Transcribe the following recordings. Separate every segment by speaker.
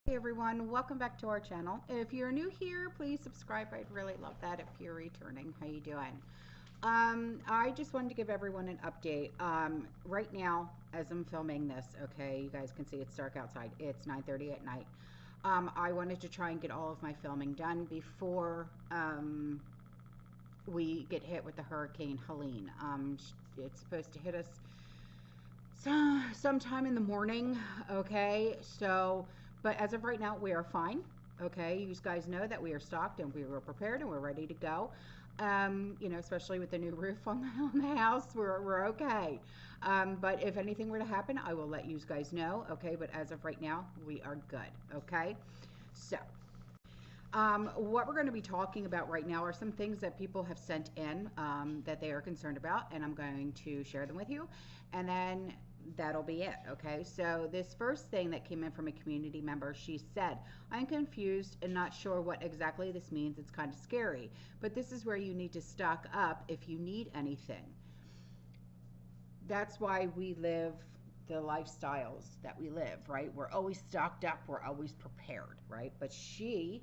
Speaker 1: Hey everyone, welcome back to our channel. If you're new here, please subscribe. I'd really love that if you're returning. How you doing? I just wanted to give everyone an update. Right now, as I'm filming this, okay, you guys can see it's dark outside. It's 9:30 at night. I wanted to try and get all of my filming done before we get hit with the Hurricane Helene. It's supposed to hit us sometime in the morning, okay? So, but as of right now, we are fine, okay? You guys know that we are stocked and we were prepared and we're ready to go. Especially with the new roof on the house, we're okay. But if anything were to happen, I will let you guys know, okay? But as of right now, we are good, okay? So, what we're going to be talking about right now are some things that people have sent in that they are concerned about, and I'm going to share them with you, and then that'll be it. Okay, so this first thing that came in from a community member, she said, I'm confused and not sure what exactly this means. It's kind of scary, but this is where you need to stock up if you need anything. That's why we live the lifestyles that we live, right? We're always stocked up, we're always prepared, right? But she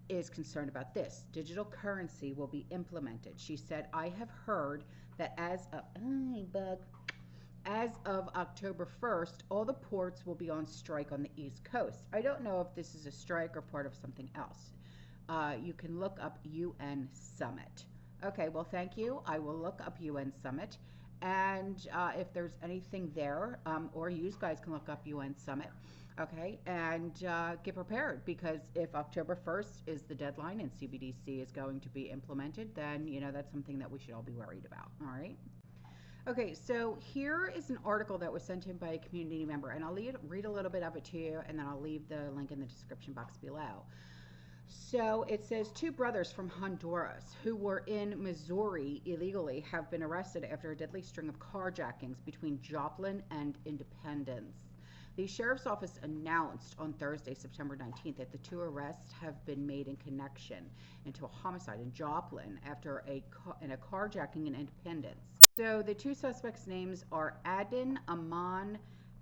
Speaker 1: is concerned about this. Digital currency will be implemented. She said, I have heard that as of October 1st, all the ports will be on strike on the East Coast. I don't know if this is a strike or part of something else. You can look up UN Summit. Okay, well, thank you. I will look up UN Summit. And if there's anything there, or you guys can look up UN Summit, okay, and get prepared, because if October 1st is the deadline and CBDC is going to be implemented, then, that's something that we should all be worried about, all right? Okay, so here is an article that was sent in by a community member, and I'll read a little bit of it to you, and then I'll leave the link in the description box below. So it says two brothers from Honduras who were in Missouri illegally have been arrested after a deadly string of carjackings between Joplin and Independence. The sheriff's office announced on Thursday, September 19th, that the two arrests have been made in connection into a homicide in Joplin after a carjacking in Independence. So the two suspects' names are Adin Amon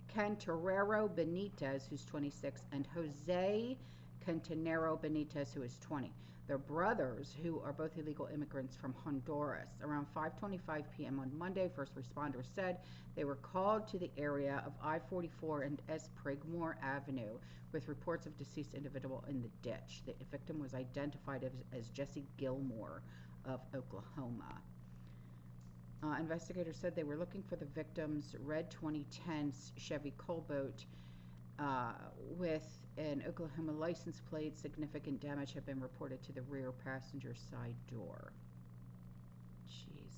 Speaker 1: Cantarero Benitez, who's 26, and Jose Cantanero Benitez, who is 20. They're brothers who are both illegal immigrants from Honduras. Around 5:25 p.m. on Monday, first responders said they were called to the area of I-44 and Spraguemore Avenue with reports of deceased individual in the ditch. The victim was identified as Jesse Gilmore of Oklahoma. Investigators said they were looking for the victim's red 2010 Chevy Colboat with an Oklahoma license plate. Significant damage had been reported to the rear passenger side door. Jeez.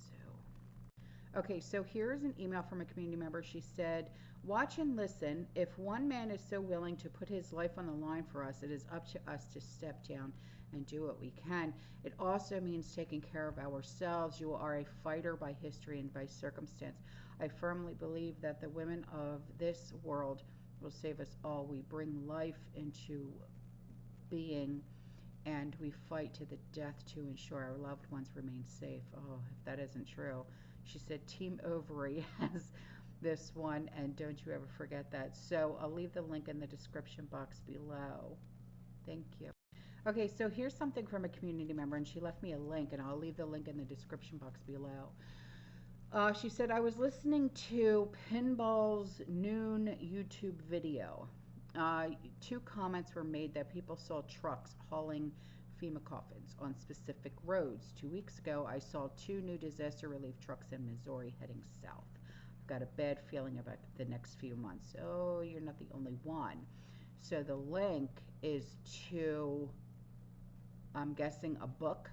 Speaker 1: Okay, so here's an email from a community member. She said, watch and listen. If one man is so willing to put his life on the line for us, it is up to us to step down and do what we can. It also means taking care of ourselves. You are a fighter by history and by circumstance. I firmly believe that the women of this world will save us all. We bring life into being, and we fight to the death to ensure our loved ones remain safe. Oh, if that isn't true. She said Team Ovary has this one, and don't you ever forget that. So I'll leave the link in the description box below. Thank you. Okay, so here's something from a community member, and she left me a link, and I'll leave the link in the description box below. She said, I was listening to Pinball's noon YouTube video. Two comments were made that people saw trucks hauling FEMA coffins on specific roads. 2 weeks ago, I saw two new disaster relief trucks in Missouri heading south. I've got a bad feeling about the next few months. Oh, you're not the only one. So the link is to, I'm guessing, a book,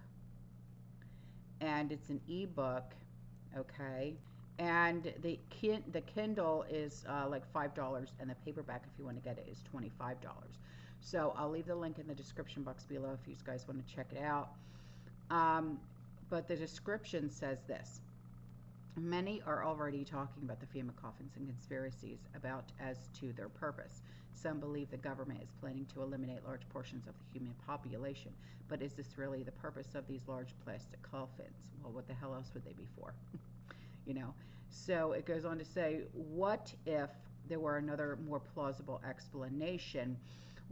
Speaker 1: and it's an ebook. Okay, and the Kindle is like $5, and the paperback, if you want to get it, is $25. So I'll leave the link in the description box below if you guys want to check it out. But the description says this. Many are already talking about the FEMA coffins and conspiracies as to their purpose. Some believe the government is planning to eliminate large portions of the human population. But is this really the purpose of these large plastic coffins? Well, what the hell else would they be for? So it goes on to say, what if there were another more plausible explanation?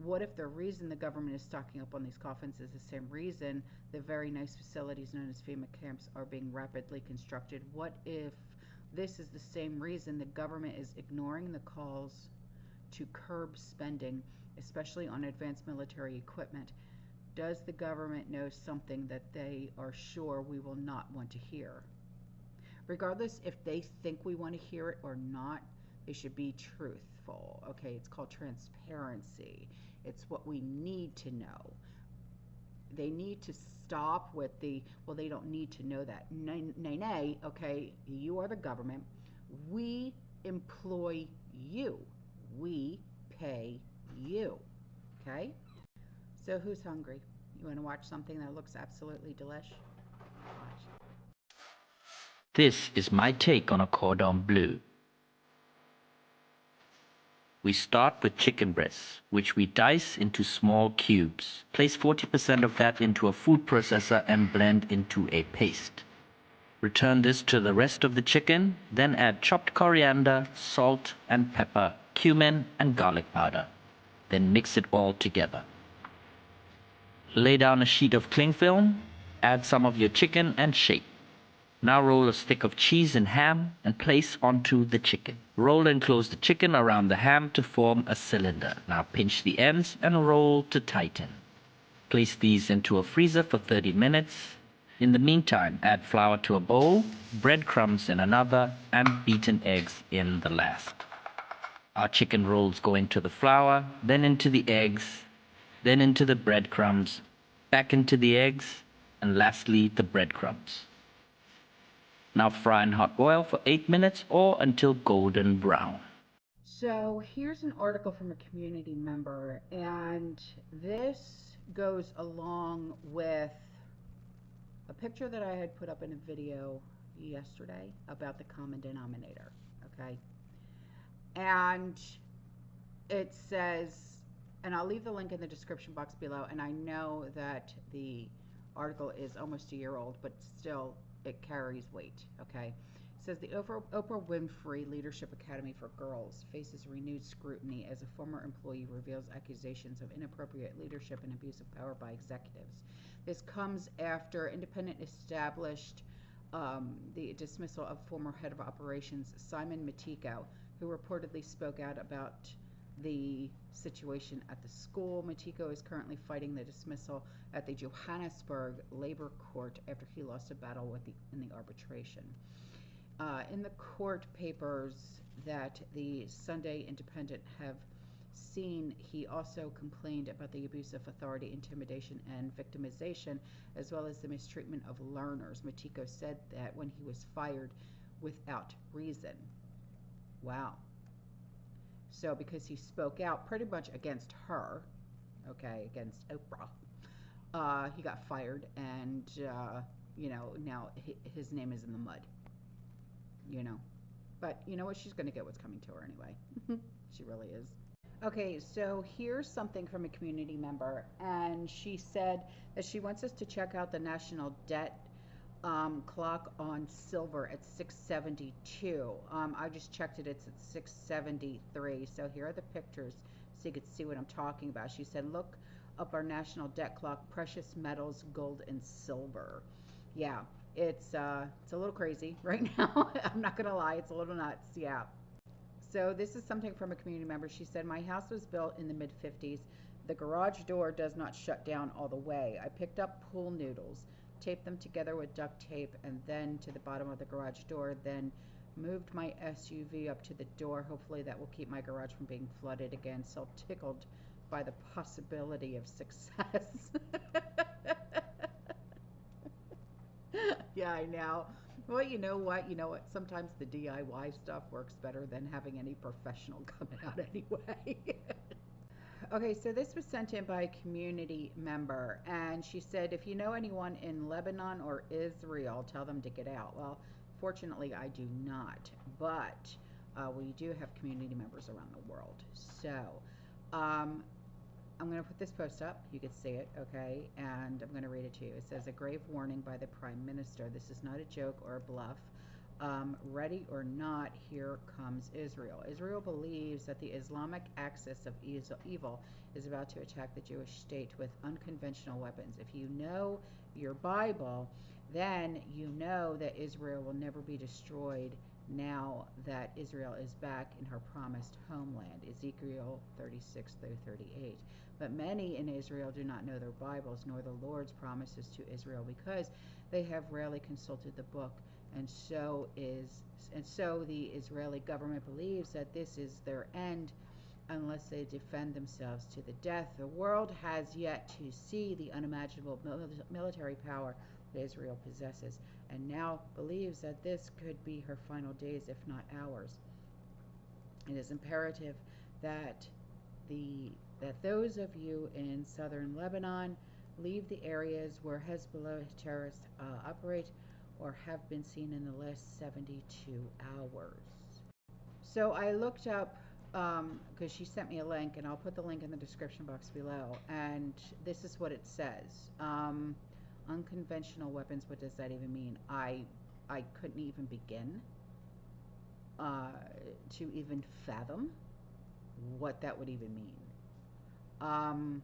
Speaker 1: What if the reason the government is stocking up on these coffins is the same reason the very nice facilities known as FEMA camps are being rapidly constructed? What if this is the same reason the government is ignoring the calls to curb spending, especially on advanced military equipment? Does the government know something that they are sure we will not want to hear? Regardless if they think we want to hear it or not, they should be truthful. Okay, it's called transparency. It's what we need to know. They need to stop with the, well, they don't need to know that. Nay, okay, you are the government. We employ you. We pay you. Okay? So who's hungry? You want to watch something that looks absolutely delish? Watch.
Speaker 2: This is my take on a cordon bleu. We start with chicken breasts, which we dice into small cubes. Place 40% of that into a food processor and blend into a paste. Return this to the rest of the chicken, then add chopped coriander, salt and pepper, cumin and garlic powder. Then mix it all together. Lay down a sheet of cling film, add some of your chicken and shake. Now roll a stick of cheese and ham and place onto the chicken. Roll and close the chicken around the ham to form a cylinder. Now pinch the ends and roll to tighten. Place these into a freezer for 30 minutes. In the meantime, add flour to a bowl, breadcrumbs in another, and beaten eggs in the last. Our chicken rolls go into the flour, then into the eggs, then into the breadcrumbs, back into the eggs, and lastly the breadcrumbs. Now fry in hot oil for 8 minutes or until golden brown.
Speaker 1: So here's an article from a community member, and this goes along with a picture that I had put up in a video yesterday about the common denominator, okay? And it says, and I'll leave the link in the description box below, and I know that the article is almost a year old, but still it carries weight, okay? It says the Oprah Winfrey Leadership Academy for Girls faces renewed scrutiny as a former employee reveals accusations of inappropriate leadership and abuse of power by executives. This comes after Independent established the dismissal of former head of operations Simon Matiko, who reportedly spoke out about the situation at the school. Matiko is currently fighting the dismissal at the Johannesburg Labor Court after he lost a battle in the arbitration. In the court papers that the Sunday Independent have seen, he also complained about the abuse of authority, intimidation, and victimization, as well as the mistreatment of learners. Matiko said that when he was fired without reason. Wow. So because he spoke out pretty much against her, okay, against Oprah, he got fired, and now his name is in the mud. But you know what? She's going to get what's coming to her anyway. She really is. Okay, so here's something from a community member, and she said that she wants us to check out the national debt clock on silver at 672. I just checked it, it's at 673. So here are the pictures so you can see what I'm talking about. She said, look up our national debt clock, precious metals, gold and silver. Yeah, it's a little crazy right now. I'm not gonna lie, it's a little nuts. Yeah. So this is something from a community member. She said, my house was built in the mid-50s. The garage door does not shut down all the way. I picked up pool noodles, taped them together with duct tape and then to the bottom of the garage door, then moved my SUV up to the door. Hopefully that will keep my garage from being flooded again. So tickled by the possibility of success. Yeah, I know. Well, you know what? Sometimes the DIY stuff works better than having any professional come out anyway. Okay, so this was sent in by a community member, and she said, if you know anyone in Lebanon or Israel, tell them to get out. Well, fortunately, I do not, but we do have community members around the world. So I'm going to put this post up. You can see it, okay? And I'm going to read it to you. It says, a grave warning by the Prime Minister. This is not a joke or a bluff. Ready or not, here comes Israel. Israel believes that the Islamic axis of evil is about to attack the Jewish state with unconventional weapons. If you know your Bible, then you know that Israel will never be destroyed now that Israel is back in her promised homeland. Ezekiel 36 through 38. But many in Israel do not know their Bibles nor the Lord's promises to Israel because they have rarely consulted the book. And so the Israeli government believes that this is their end unless they defend themselves to the death. The world has yet to see the unimaginable military power that Israel possesses, and now believes that this could be her final days, if not ours. It is imperative that those of you in southern Lebanon leave the areas where Hezbollah terrorists operate or have been seen in the last 72 hours. So I looked up, because she sent me a link, and I'll put the link in the description box below, and this is what it says. Unconventional weapons, what does that even mean? I couldn't even begin to even fathom what that would even mean.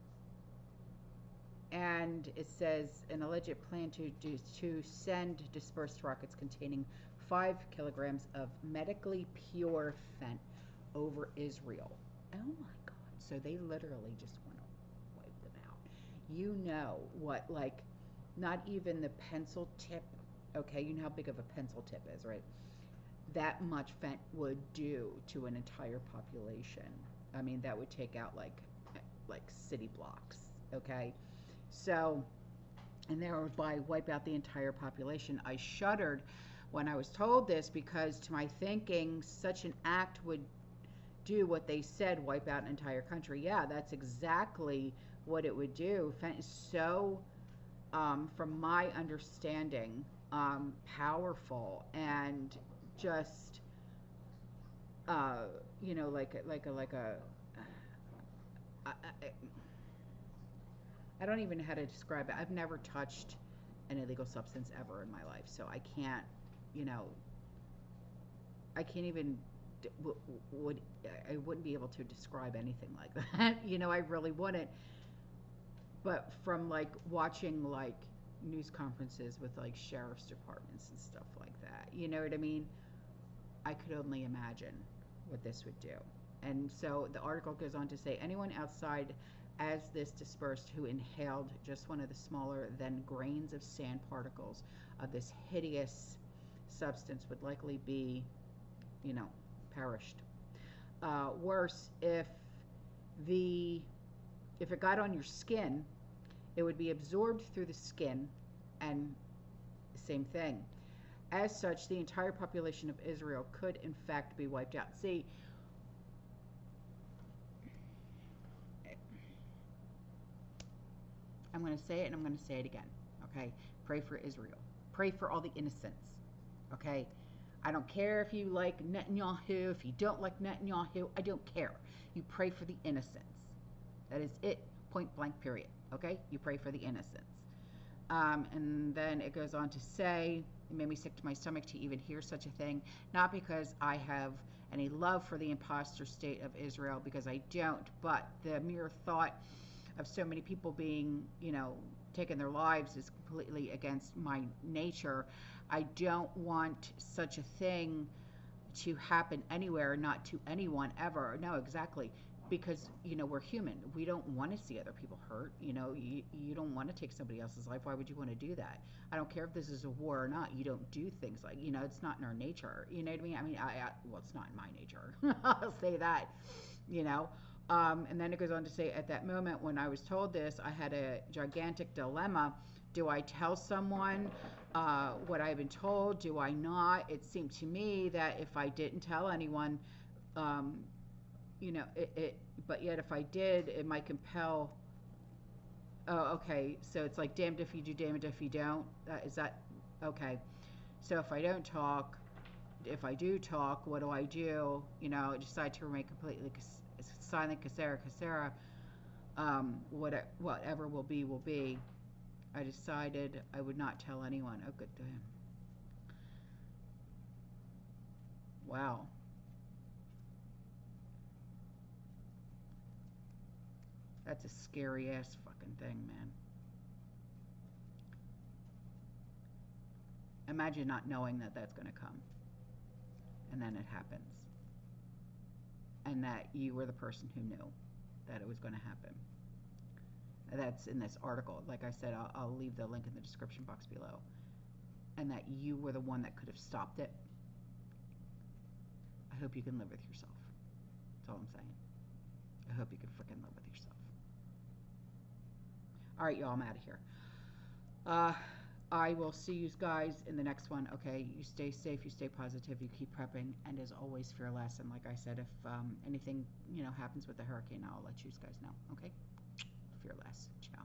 Speaker 1: And it says an alleged plan to send dispersed rockets containing 5 kilograms of medically pure fent over Israel. Oh my God. So they literally just want to wipe them out. You know what, like, not even the pencil tip, okay, you know how big of a pencil tip is, right? That much fent would do to an entire population. I mean, that would take out like city blocks, okay? So, and thereby wipe out the entire population. I shuddered when I was told this because, to my thinking, such an act would do what they said, wipe out an entire country. Yeah, that's exactly what it would do. Fent is so, from my understanding, powerful and just, you know, I don't even know how to describe it. I've never touched an illegal substance ever in my life, so I can't, you know, I can't even, I wouldn't be able to describe anything like that. You know, I really wouldn't. But from like watching like news conferences with like sheriff's departments and stuff like that, you know what I mean? I could only imagine what this would do. And so the article goes on to say anyone outside as this dispersed who inhaled just one of the smaller than grains of sand particles of this hideous substance would likely be, you know, perished. Worse, if it got on your skin, it would be absorbed through the skin, and same thing. As such, the entire population of Israel could in fact be wiped out. See, I'm going to say it and I'm going to say it again, okay? Pray for Israel. Pray for all the innocents, okay? I don't care if you like Netanyahu, if you don't like Netanyahu, I don't care. You pray for the innocents. That is it, point blank, period, okay? You pray for the innocents. And then it goes on to say, it made me sick to my stomach to even hear such a thing, not because I have any love for the imposter state of Israel, because I don't, but the mere thought of so many people being, you know, taking their lives is completely against my nature. I don't want such a thing to happen anywhere, not to anyone ever. No, exactly. Because, you know, we're human. We don't want to see other people hurt. You know, you don't want to take somebody else's life. Why would you want to do that? I don't care if this is a war or not. You don't do things like, you know, it's not in our nature. You know what I mean? I mean, well, it's not in my nature. I'll say that, you know. And then it goes on to say, at that moment when I was told this, I had a gigantic dilemma. Do I tell someone what I've been told? Do I not? It seemed to me that if I didn't tell anyone, you know, but yet if I did, it might compel. Oh, okay. So it's like damned if you do, damned if you don't. Is that okay? So if I don't talk, if I do talk, what do I do? You know, I decide to remain completely silent, Casera. Whatever will be, will be. I decided I would not tell anyone. Oh, good to him. Wow. That's a scary ass fucking thing, man. Imagine not knowing that that's going to come. And then it happens. And that you were the person who knew that it was going to happen. That's in this article. Like I said, I'll leave the link in the description box below. And that you were the one that could have stopped it. I hope you can live with yourself. That's all I'm saying. I hope you can freaking live with yourself. All right, y'all, I'm out of here. I will see you guys in the next one. Okay, you stay safe, you stay positive, you keep prepping, and as always, fear less. And like I said, if anything happens with the hurricane, I'll let you guys know. Okay, fear less. Ciao.